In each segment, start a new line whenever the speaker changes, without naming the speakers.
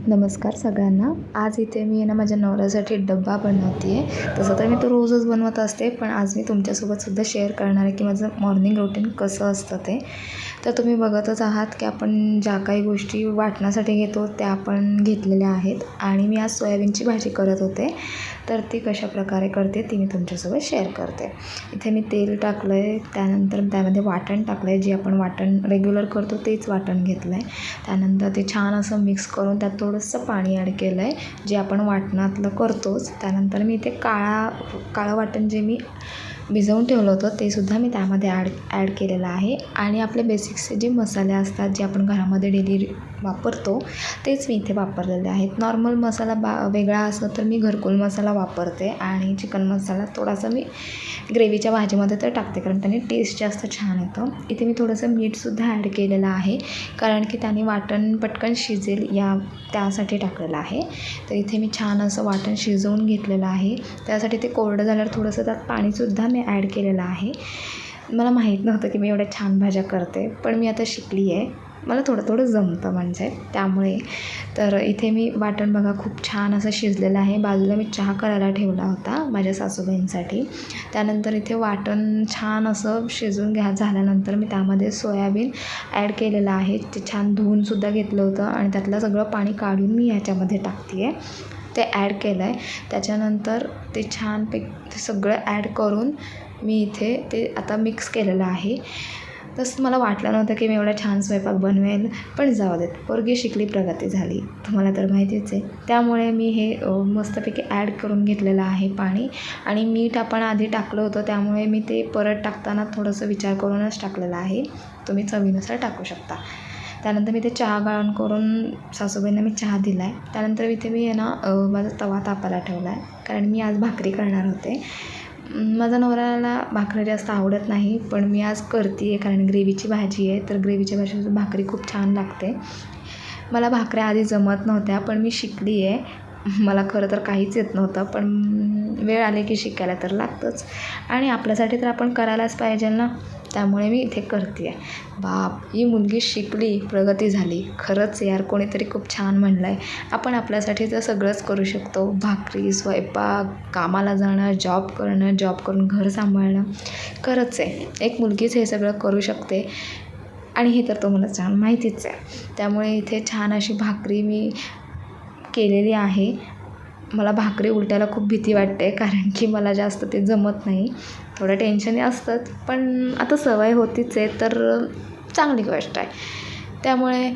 नमस्कार सगळ्यांना. आज इथे मी माझ्या नवऱ्यासाठी डब्बा बनवते आहे. तसं तर मी तो रोजच बनवत असते, पण आज मी तुमच्यासोबतसुद्धा शेअर करणार आहे की माझं मॉर्निंग रुटीन कसं असतं ते. तर तुम्ही बघतच आहात की आपण ज्या काही गोष्टी वाटण्यासाठी घेतो त्या आपण घेतलेल्या आहेत आणि मी आज सोयाबीनची भाजी करत होते. तर ती कशाप्रकारे करते ती मी तुमच्यासोबत शेअर करते. इथे मी तेल टाकलं आहे, त्यानंतर त्यामध्ये वाटण टाकलं आहे, जे आपण वाटण रेग्युलर करतो तेच वाटण घेतलं आहे. त्यानंतर ते छान असं मिक्स करून त्यात थोडंसं पाणी ॲड केलं आहे, जे आपण वाटणातलं करतोच. त्यानंतर मी इथे काळं वाटण जे मी भिजवून ठेवलं होतं ते सुद्धा मी त्यामध्ये ॲड केलेलं आहे आणि आपले बेसिक्सचे जे मसाले असतात जे आपण घरामध्ये डेली वापरतो तेच मी इथे वापरलेले आहेत. नॉर्मल मसाला वेगळा असला तर मी घरकुल मसाला वापरते आणि चिकन मसाला थोडासा मी ग्रेव्हीच्या भाजीमध्ये तर टाकते, कारण त्याने टेस्ट जास्त छान येतं. इथे मी थोडंसं मीठसुद्धा ॲड केलेलं आहे, कारण की त्याने वाटण पटकन शिजेल त्यासाठी टाकलेलं आहे. तर इथे मी छान असं वाटण शिजवून घेतलेलं आहे. त्यासाठी ते कोरडं झाल्यावर थोडंसं त्यात पाणीसुद्धा मी ॲड केलेलं आहे. मला माहीत नव्हतं की मी एवढ्या छान भाज्या करते, पण मी आता शिकली आहे. मला थोडं जमतं म्हणजे त्यामुळे. तर इथे मी वाटण बघा खूप छान असं शिजलेलं आहे. बाजूला मी चहा करायला ठेवला होता माझ्या सासूबाईंसाठी. त्यानंतर इथे वाटण छान असं शिजून झाल्यानंतर मी त्यामध्ये सोयाबीन ॲड केलेलं आहे. ते छान धुवूनसुद्धा घेतलं होतं आणि त्यातलं सगळं पाणी काढून मी ह्याच्यामध्ये टाकते आहे. ते ॲड केलं आहे. त्याच्यानंतर ते छानपैकी सगळं ॲड करून मी इथे ते आता मिक्स केलेलं आहे. तसं मला वाटलं नव्हतं की मी एवढा छान स्वयंपाक बनवेल, पण जाऊ देत, पोरगी शिकली प्रगती झाली, तुम्हाला तर माहितीच आहे. त्यामुळे मी हे मस्तपैकी ॲड करून घेतलेलं आहे पाणी. आणि मीठ आपण आधी टाकलं होतं, त्यामुळे मी ते परत टाकताना थोडंसं विचार करूनच टाकलेलं आहे. तुम्ही चवीनुसार टाकू शकता. त्यानंतर मी ते चहा गाळण करून सासूबाईंना मी चहा दिला आहे. त्यानंतर इथे मी माझा तवा तापायला ठेवला आहे, कारण मी आज भाकरी करणार होते. माझ्या नवऱ्याला भाकरी जास्त आवडत नाही, पण मी आज करते आहे कारण ग्रेव्हीची भाजी आहे. तर ग्रेव्हीच्या भाजीसोबत भाकरी खूप छान लागते. मला भाकऱ्या आधी जमत नव्हत्या, पण मी शिकली आहे. मला खरं तर काहीच येत नव्हतं, पण वेळ आली की शिकायला तर लागतंच आणि आपल्यासाठी तर आपण करायलाच पाहिजे ना. त्यामुळे मी इथे करते आहे. ही मुलगी शिकली, प्रगती झाली. खरंच यार, कोणीतरी खूप छान म्हणलं आहे. आपण आपल्यासाठी तर सगळंच करू शकतो. भाकरी, स्वयंपाक, कामाला जाणं, जॉब करणं, जॉब करून घर सांभाळणं. खरंच आहे, एक मुलगीच हे सगळं करू शकते आणि हे तर तुम्हाला छान माहितीच आहे. त्यामुळे इथे छान अशी भाकरी मी केलेली आहे. मला भाकरी उलटायला खूप भीती वाटते, कारण की मला जास्त ते जमत नाही. थोडं टेन्शन असतंच, पण आता सवय होतीच आहे, तर चांगली गोष्ट आहे. त्यामुळे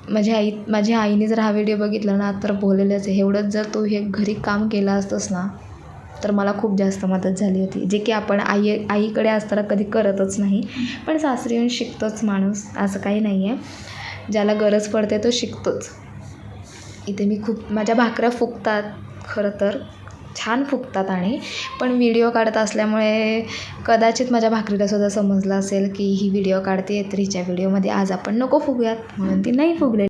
माझ्या आईने जर हा व्हिडिओ बघितला ना तर बोललेलंच आहे, एवढंच जर तू हे घरी काम केलं असतंस ना तर मला खूप जास्त मदत झाली होती, जे की आपण आईकडे असताना कधी करतच नाही. पण सासरी येऊन शिकतोच माणूस, असं काही नाही आहे. ज्याला गरज पडते तो शिकतोच. इथे मी माझ्या भाकऱ्या फुगतात, खरं तर छान फुगतात पण व्हिडिओ काढत असल्यामुळे कदाचित माझ्या भाकरीलासुद्धा समजलं असेल की ही व्हिडिओ काढते, तर हिच्या व्हिडिओमध्ये आज आपण नको फुगूयात, म्हणून ती नाही फुगलेली.